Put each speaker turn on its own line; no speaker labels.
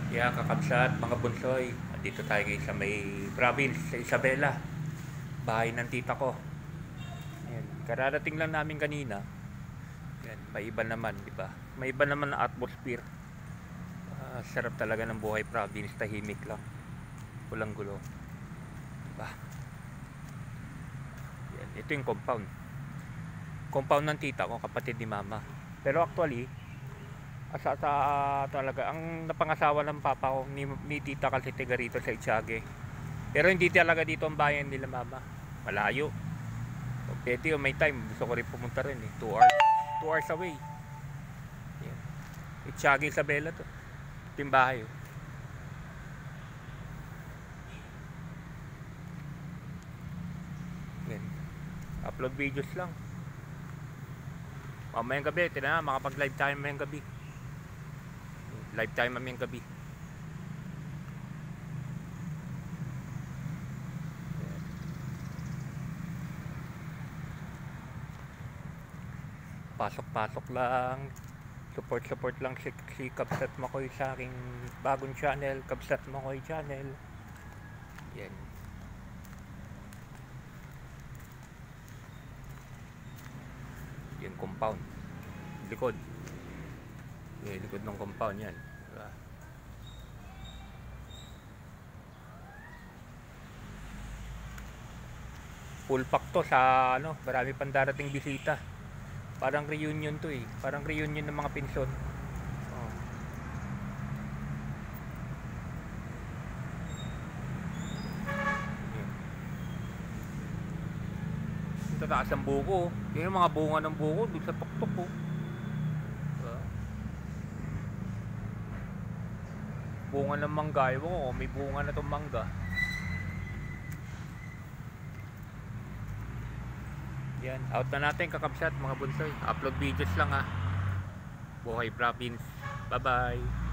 Yeah, kakabsat, mga bunsoy. Dito tayo ngayon sa may province, sa Isabela. Bahay ng tita ko. Ayan. Kararating lang namin kanina. Ayan, may iba naman, di ba? May iba naman na atmosphere. Sarap talaga ng buhay province, tahimik lang. Walang gulo. Diba? Ayan, ito yung compound. Compound ng tita ko, kapatid ni mama. Pero actually, asa talaga ang napangasawa ng papa ko ni tita kasi tiga rito sa Itiage, pero hindi talaga dito ang bayan nila mama, malayo. So, pwede may time gusto ko rin pumunta rin 2 hours away. Yan. Itiage Isabela to, ito yung bahay Yan. Upload videos lang mamayang gabi, makapag live tayo mamayang gabi. Live time mamayang gabi. Pasok-pasok lang. Support lang si Kabsat Makoy sa aking bagong channel, Kabsat Makoy channel. Yan. Yan compound. Likod. Yan, likod ng compound yan. Diba? Full pack to sa marami pang darating bisita. Parang reunion to parang reunion ng mga pinson. Ito taas ang buko. Yan yung mga bunga ng buko doon sa tuktok bunga ng mangga, may bunga na itong mangga. Yan, out na natin kakabsat mga bunsoy. Upload videos lang buhay province. Bye bye.